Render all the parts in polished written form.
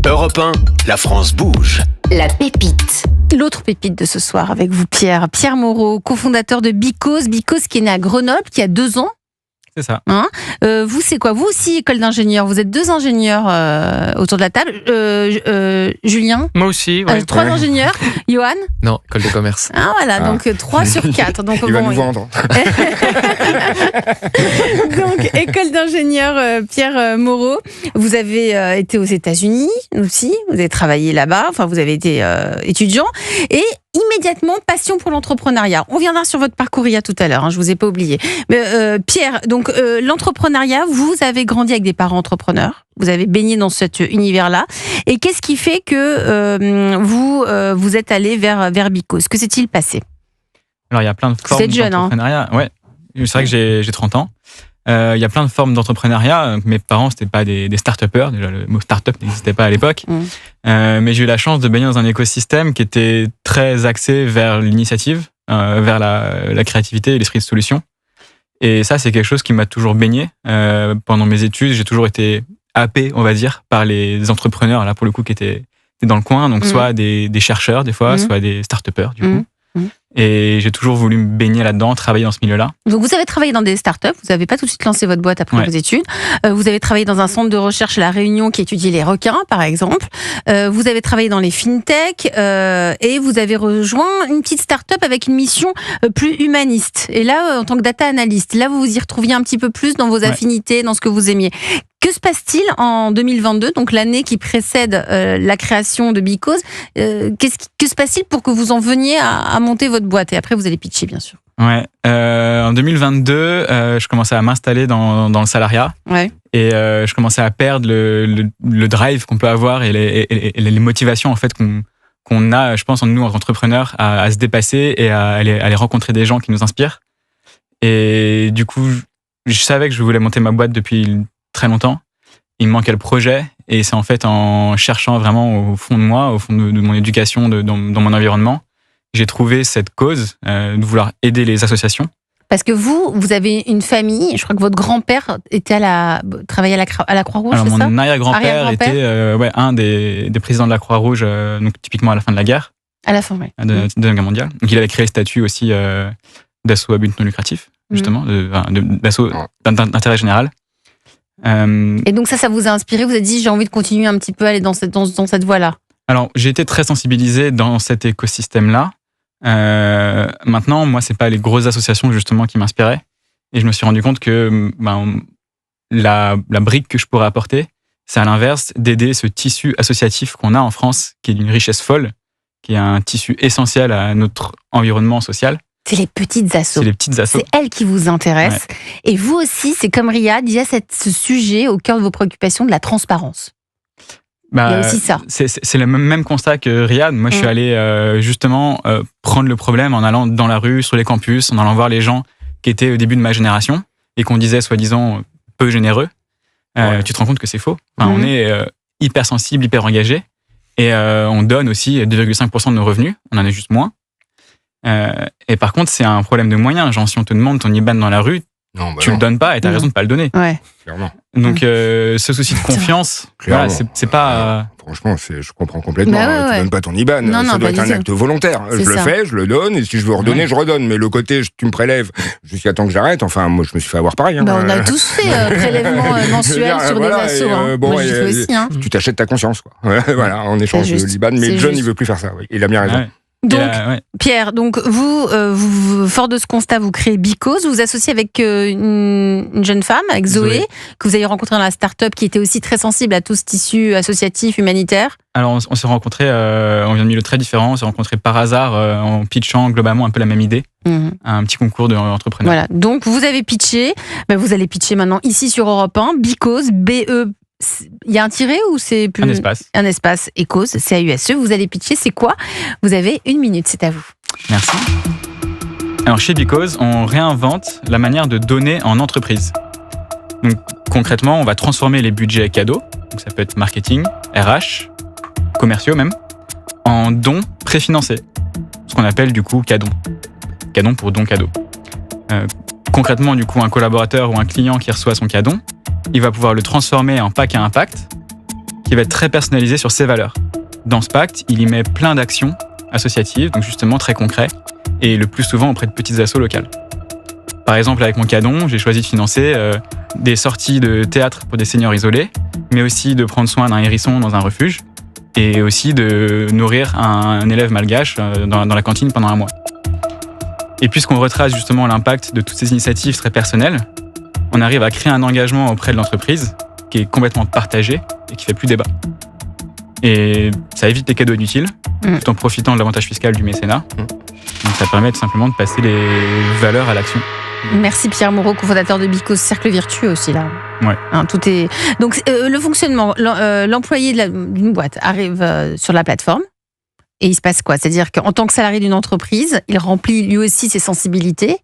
Europe 1, la France bouge. La pépite. L'autre pépite de ce soir avec vous, Pierre Moreau, cofondateur de Because. Because qui est né à Grenoble, qui a 2 ans. C'est ça. Vous, c'est quoi? Vous aussi, école d'ingénieur. Vous êtes 2 ingénieurs autour de la table. Julien? Moi aussi. Ouais. 3 ingénieurs. Johan? Non, école de commerce. Ah voilà, donc 3 sur 4. Donc, Il va nous vendre. Donc, école d'ingénieur Pierre Moreau. Vous avez été aux États-Unis aussi. Vous avez travaillé là-bas. Enfin, vous avez été étudiant. Et immédiatement, passion pour l'entrepreneuriat. On viendra sur votre parcours il y a tout à l'heure, je vous ai pas oublié. Mais Pierre, donc l'entrepreneuriat, vous avez grandi avec des parents entrepreneurs, vous avez baigné dans cet univers-là. Et qu'est-ce qui fait que vous êtes allé vers Because? Que s'est-il passé? Alors, il y a plein de formes d'entrepreneuriat. Ouais, c'est vrai que j'ai 30 ans. Il y a plein de formes d'entrepreneuriat. Mes parents, c'était pas des start-upers. Déjà, le mot start-up n'existait pas à l'époque. Mais j'ai eu la chance de baigner dans un écosystème qui était très axé vers l'initiative, vers la créativité et l'esprit de solution. Et ça, c'est quelque chose qui m'a toujours baigné. Pendant mes études, j'ai toujours été happé, on va dire, par les entrepreneurs, là, pour le coup, qui étaient dans le coin. Donc, soit des chercheurs, des fois, soit des start-upers, du coup. Et j'ai toujours voulu me baigner là-dedans, travailler dans ce milieu-là. Donc vous avez travaillé dans des startups, vous n'avez pas tout de suite lancé votre boîte après vos études. Vous avez travaillé dans un centre de recherche à La Réunion qui étudie les requins, par exemple. Vous avez travaillé dans les fintech et vous avez rejoint une petite startup avec une mission plus humaniste. Et là, en tant que data analyst, là vous vous y retrouviez un petit peu plus dans vos affinités, dans ce que vous aimiez. Que se passe-t-il en 2022, donc l'année qui précède la création de Because? Que se passe-t-il pour que vous en veniez à monter votre boîte? Et après, vous allez pitcher, bien sûr. Ouais. En 2022, je commençais à m'installer dans le salariat. Ouais. Et je commençais à perdre le drive qu'on peut avoir et les motivations en fait qu'on a, je pense, en nous, en entrepreneurs, à se dépasser et à aller rencontrer des gens qui nous inspirent. Et du coup, je savais que je voulais monter ma boîte depuis très longtemps. Il me manquait le projet et c'est en fait en cherchant vraiment au fond de moi, au fond de mon éducation, dans mon environnement, j'ai trouvé cette cause de vouloir aider les associations. Parce que vous avez une famille, je crois que votre grand-père travaillait à la Croix-Rouge, c'est ça? Mon arrière-grand-père était un des présidents de la Croix-Rouge, donc typiquement à la fin de la guerre. À la fin, oui. De la Deuxième Guerre mondiale. Donc il avait créé le statut aussi d'asso à but non lucratif, justement, d'asso d'intérêt général. Et donc ça vous a inspiré, vous avez dit j'ai envie de continuer un petit peu à aller dans cette voie-là? Alors j'ai été très sensibilisé dans cet écosystème-là. Maintenant, moi, c'est pas les grosses associations justement qui m'inspiraient. Et je me suis rendu compte que la brique que je pourrais apporter, c'est à l'inverse d'aider ce tissu associatif qu'on a en France, qui est d'une richesse folle, qui est un tissu essentiel à notre environnement social. C'est les petites assos. C'est elles qui vous intéressent. Ouais. Et vous aussi, c'est comme Riyad, il y a ce sujet au cœur de vos préoccupations de la transparence. Il y a aussi ça. C'est le même constat que Riyad. Moi, je suis allé justement prendre le problème en allant dans la rue, sur les campus, en allant voir les gens qui étaient au début de ma génération et qu'on disait soi-disant peu généreux. Tu te rends compte que c'est faux. Enfin, on est hyper sensible, hyper engagé et on donne aussi 2,5% de nos revenus. On en a juste moins. Et par contre, c'est un problème de moyens. Genre, si on te demande ton IBAN dans la rue, tu le donnes pas et t'as raison de pas le donner. Ouais. Clairement. Donc, ce souci de confiance, voilà, c'est pas... Franchement, je comprends complètement. Tu donnes pas ton IBAN. Ça doit être un acte volontaire. Je le fais, je le donne, et si je veux redonner, je redonne. Mais le côté, tu me prélèves jusqu'à temps que j'arrête, enfin, moi, je me suis fait avoir pareil. On a tous fait prélèvement mensuel sur des assos. Moi, j'ai fait aussi. Tu t'achètes ta conscience, quoi. Voilà, en échange de l'IBAN. Mais le jeune, il veut plus faire ça. Oui. Il a bien raison. Ouais. Donc, Pierre, vous, fort de ce constat, vous créez Because, vous vous associez avec une jeune femme, avec Zoé, que vous avez rencontrée dans la start-up, qui était aussi très sensible à tout ce tissu associatif, humanitaire. Alors, on s'est rencontrés, on vient de milieux très différents, on s'est rencontrés par hasard en pitchant globalement un peu la même idée, un petit concours d'entrepreneurs. Voilà, donc vous avez pitché, vous allez pitcher maintenant ici sur Europe 1, Because, B-E. Il y a un tiret ou c'est plus... Un espace, et cause, C-A-U-S-E. Vous allez pitcher, c'est quoi? Vous avez 1 minute, c'est à vous. Merci. Alors chez Because, on réinvente la manière de donner en entreprise. Donc concrètement, on va transformer les budgets cadeaux, donc ça peut être marketing, RH, commerciaux même, en dons préfinancés. Ce qu'on appelle du coup cadon. Cadon pour don cadeau. Concrètement, du coup, un collaborateur ou un client qui reçoit son cadon, il va pouvoir le transformer en pack à impact qui va être très personnalisé sur ses valeurs. Dans ce pacte, il y met plein d'actions associatives, donc justement très concrets, et le plus souvent auprès de petites assos locales. Par exemple, avec mon cadon, j'ai choisi de financer des sorties de théâtre pour des seniors isolés, mais aussi de prendre soin d'un hérisson dans un refuge, et aussi de nourrir un élève malgache dans la cantine pendant un mois. Et puisqu'on retrace justement l'impact de toutes ces initiatives très personnelles, on arrive à créer un engagement auprès de l'entreprise qui est complètement partagé et qui fait plus débat. Et ça évite les cadeaux inutiles, tout en profitant de l'avantage fiscal du mécénat. Donc ça permet tout simplement de passer les valeurs à l'action. Merci Pierre Moreau, cofondateur de Because, cercle vertueux aussi là. Ouais. Tout est. Donc le fonctionnement, l'employé d'une boîte arrive sur la plateforme et il se passe quoi ? C'est-à-dire qu'en tant que salarié d'une entreprise, il remplit lui aussi ses sensibilités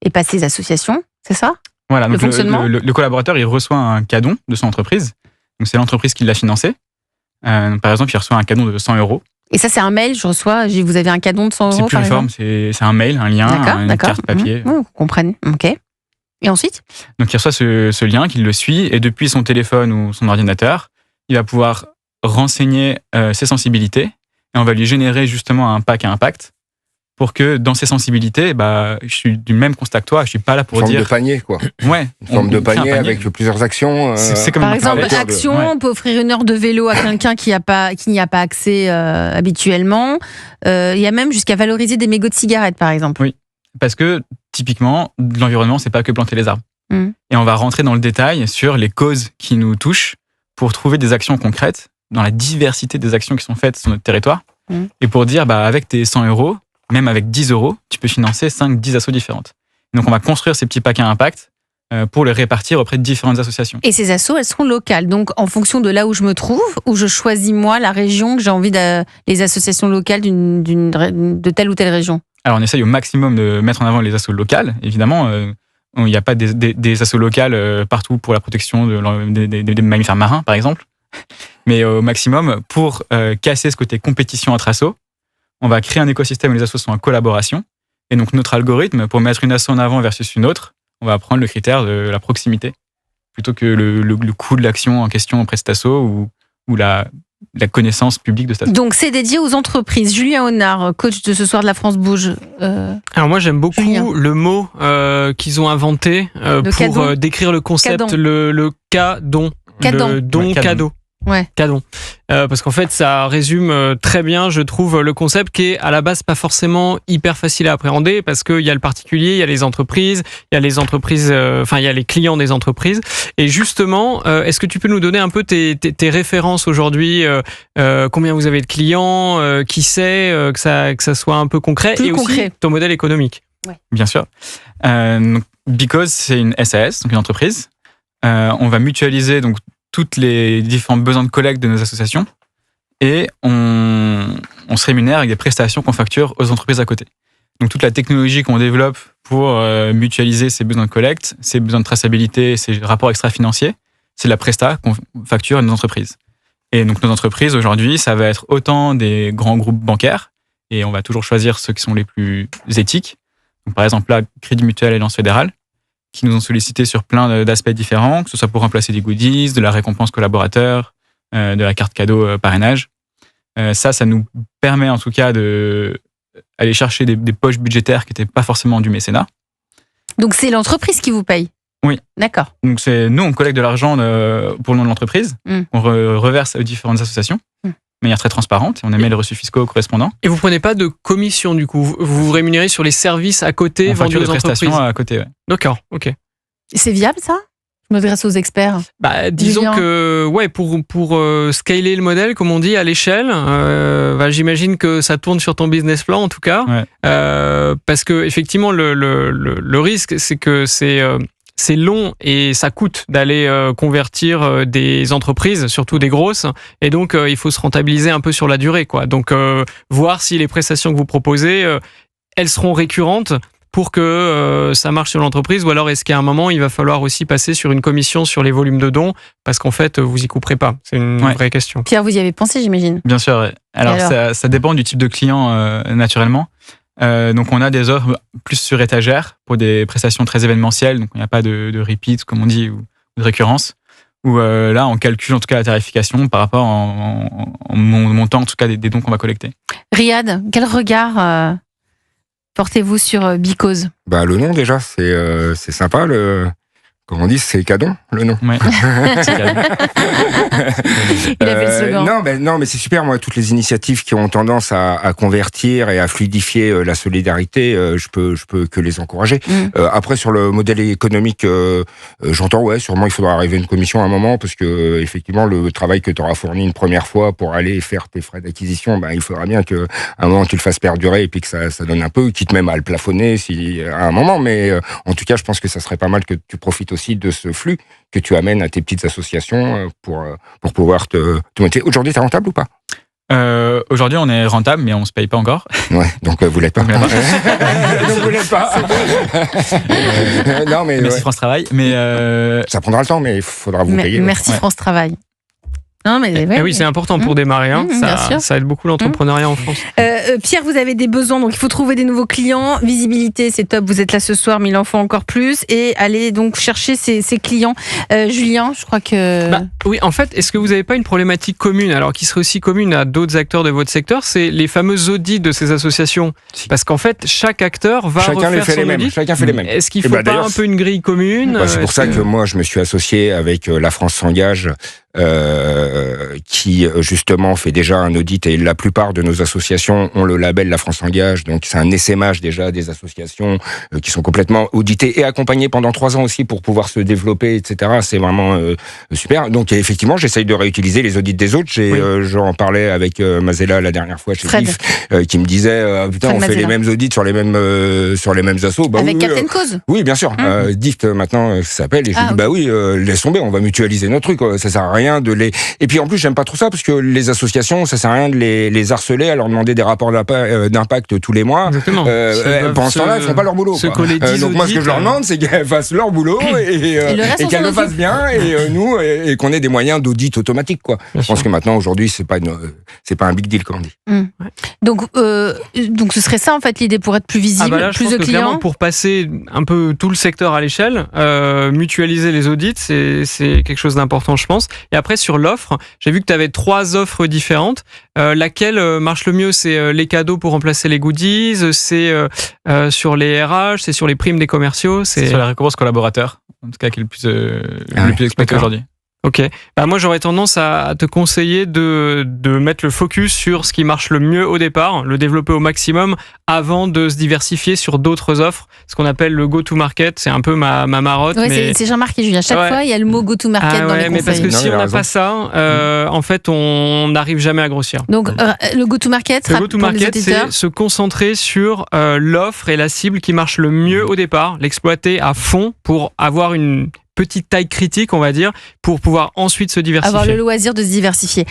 et pas ses associations, c'est ça ? Voilà. Donc fonctionnement. Le collaborateur, il reçoit un cadon de son entreprise. Donc c'est l'entreprise qui l'a financé. Par exemple, il reçoit un cadon de 100 €. Et ça, c'est un mail, je reçois, vous avez un cadon de 100 €. C'est plus une forme, c'est un mail, un lien, une carte papier. Vous comprenez, ok. Et ensuite ? Donc il reçoit ce lien, qu'il le suit, et depuis son téléphone ou son ordinateur, il va pouvoir renseigner ses sensibilités, et on va lui générer justement un pack à impact, pour que dans ses sensibilités, je suis du même constat que toi, je suis pas là pour dire... Une forme de panier, quoi. Ouais. Une forme de panier avec plusieurs actions. C'est comme par exemple, action, on peut offrir 1 heure de vélo à quelqu'un qui n'y a pas accès habituellement. Il y a même jusqu'à valoriser des mégots de cigarettes, par exemple. Oui, parce que typiquement, l'environnement, c'est pas que planter les arbres. Et on va rentrer dans le détail sur les causes qui nous touchent pour trouver des actions concrètes dans la diversité des actions qui sont faites sur notre territoire. Et pour dire, avec tes 100 €, même avec 10 €, tu peux financer 5-10 assos différentes. Donc on va construire ces petits packs à impact pour les répartir auprès de différentes associations. Et ces assos, elles seront locales. Donc en fonction de là où je me trouve, où je choisis moi la région que j'ai envie les associations locales de telle ou telle région. Alors on essaye au maximum de mettre en avant les assos locales. Évidemment, il n'y a pas des assos locales partout pour la protection des mammifères marins, par exemple. Mais au maximum, pour casser ce côté compétition entre assos, on va créer un écosystème où les assos sont en collaboration. Et donc, notre algorithme, pour mettre une asso en avant versus une autre, on va prendre le critère de la proximité, plutôt que le coût de l'action en question auprès de cette asso ou la connaissance publique de cette asso. Donc, c'est dédié aux entreprises. Julien Honard, coach de Ce Soir de la France Bouge. Alors moi, j'aime beaucoup le mot qu'ils ont inventé pour décrire le concept, le cadon. Le don cadeau. Ouais. Cadon. Parce qu'en fait, ça résume très bien, je trouve, le concept qui est à la base pas forcément hyper facile à appréhender parce qu'il y a le particulier, il y a les entreprises, il y a les clients des entreprises. Et justement, est-ce que tu peux nous donner un peu tes références aujourd'hui, combien vous avez de clients, qui sait, que ça soit un peu concret plus et concret. Aussi ton modèle économique. Ouais. Bien sûr. Because, c'est une SAS, donc une entreprise. On va mutualiser donc toutes les différents besoins de collecte de nos associations et on se rémunère avec des prestations qu'on facture aux entreprises à côté. Donc toute la technologie qu'on développe pour mutualiser ces besoins de collecte, ces besoins de traçabilité, ces rapports extra-financiers, c'est la presta qu'on facture à nos entreprises. Et donc nos entreprises aujourd'hui, ça va être autant des grands groupes bancaires et on va toujours choisir ceux qui sont les plus éthiques. Donc par exemple là, Crédit Mutuel et Alliance Fédérale, qui nous ont sollicité sur plein d'aspects différents, que ce soit pour remplacer des goodies, de la récompense collaborateur, de la carte cadeau parrainage. Ça nous permet en tout cas d'aller chercher des poches budgétaires qui n'étaient pas forcément du mécénat. Donc c'est l'entreprise qui vous paye ? Oui. D'accord. Donc nous, on collecte de l'argent pour le nom de l'entreprise, on reverse aux différentes associations. De manière très transparente, et on émet les reçus fiscaux correspondants. Et vous prenez pas de commission du coup, vous vous rémunérez sur les services à côté vendus aux entreprises. Prestations à côté, ouais. D'accord, ok. C'est viable ça ? Je m'adresse aux experts. Disons que pour scaler le modèle, comme on dit, à l'échelle, j'imagine que ça tourne sur ton business plan en tout cas, parce que effectivement le risque c'est que c'est long et ça coûte d'aller convertir des entreprises, surtout des grosses, et donc il faut se rentabiliser un peu sur la durée, quoi. Donc voir si les prestations que vous proposez, elles seront récurrentes pour que ça marche sur l'entreprise, ou alors est-ce qu'à un moment il va falloir aussi passer sur une commission sur les volumes de dons, parce qu'en fait vous y couperez pas. C'est une vraie question. Pierre, vous y avez pensé, j'imagine. Bien sûr. Ouais. Alors ça dépend du type de client naturellement. Donc on a des offres plus sur étagère pour des prestations très événementielles, donc il n'y a pas de repeat comme on dit ou de récurrence. où là, on calcule en tout cas la tarification par rapport en montant en tout cas des dons qu'on va collecter. Riyad, quel regard portez-vous sur Because ? Le nom déjà, c'est sympa. Comment on dit, c'est Cadon, le nom. Ouais. C'est Cadon. Il a fait le slogan. Non, mais c'est super. Moi, toutes les initiatives qui ont tendance à convertir et à fluidifier la solidarité, je peux que les encourager. Après, sur le modèle économique, j'entends, sûrement il faudra arriver à une commission à un moment, parce que effectivement, le travail que tu auras fourni une première fois pour aller faire tes frais d'acquisition, il faudra bien qu'à un moment tu le fasses perdurer et puis que ça donne un peu, quitte même à le plafonner à un moment. Mais en tout cas, je pense que ça serait pas mal que tu profites aussi de ce flux que tu amènes à tes petites associations pour pouvoir te motiver. Aujourd'hui, t'es rentable ou pas ? Aujourd'hui, on est rentable, mais on se paye pas encore. Ouais, donc vous l'êtes pas. Donc vous l'êtes pas. Non, mais merci France Travail. Mais ça prendra le temps, mais il faudra vous payer. Merci France Travail. Non, mais oui, c'est important pour démarrer. Ça aide beaucoup l'entrepreneuriat en France. Pierre, vous avez des besoins, donc il faut trouver des nouveaux clients. Visibilité, c'est top. Vous êtes là ce soir, mais il en faut encore plus. Et allez donc chercher ces clients. Julien, je crois que... Oui, en fait, est-ce que vous n'avez pas une problématique commune, alors qui serait aussi commune à d'autres acteurs de votre secteur, c'est les fameux audits de ces associations. Parce qu'en fait, chaque acteur va refaire son audit. Chacun fait les mêmes. Est-ce qu'il ne faut pas un peu une grille commune ? C'est pour ça que moi, je me suis associé avec La France s'engage, qui justement fait déjà un audit, et la plupart de nos associations ont le label La France s'engage, donc c'est un essaimage déjà des associations qui sont complètement auditées et accompagnées pendant 3 ans aussi pour pouvoir se développer, etc. C'est vraiment super. Donc effectivement, j'essaye de réutiliser les audits des autres. J'en parlais avec Mazella la dernière fois chez DIF, qui me disait putain, on fait les mêmes audits sur les mêmes assos. Avec Captain Cause. Oui, bien sûr. DIF maintenant ça s'appelle, et je dis oui, laisse tomber, on va mutualiser notre truc. Ça sert à rien de les... Et puis en plus, j'aime pas trop ça, parce que les associations, ça sert à rien de les harceler, à leur demander des rapports d'impact tous les mois. Exactement. Pendant ce temps-là, elles font pas leur boulot. Donc moi, ce que je leur demande, c'est qu'elles fassent leur boulot et qu'elles le fassent bien, et qu'on ait des moyens d'audit automatique, quoi. Je pense que maintenant, aujourd'hui, c'est pas un big deal, comme on dit. Donc ce serait ça, en fait, l'idée, pour être plus visible, là, plus de clients. Pour passer un peu tout le secteur à l'échelle, mutualiser les audits, c'est quelque chose d'important, je pense. Et après, sur l'offre, j'ai vu que tu avais 3 offres différentes. Laquelle marche le mieux ? C'est les cadeaux pour remplacer les goodies, c'est sur les RH, c'est sur les primes des commerciaux, c'est sur les récompenses collaborateurs, en tout cas qui est le plus exploité aujourd'hui. Ok. Moi, j'aurais tendance à te conseiller de mettre le focus sur ce qui marche le mieux au départ, le développer au maximum avant de se diversifier sur d'autres offres. Ce qu'on appelle le go-to-market, c'est un peu ma marotte. Ouais, c'est Jean-Marc et Julien. Chaque fois, il y a le mot go-to-market dans les conseils. Mais parce que si on n'a pas ça, en fait, on n'arrive jamais à grossir. Donc, le go-to-market, c'est se concentrer sur l'offre et la cible qui marche le mieux au départ, l'exploiter à fond pour avoir une petite taille critique, on va dire, pour pouvoir ensuite se diversifier. Avoir le loisir de se diversifier.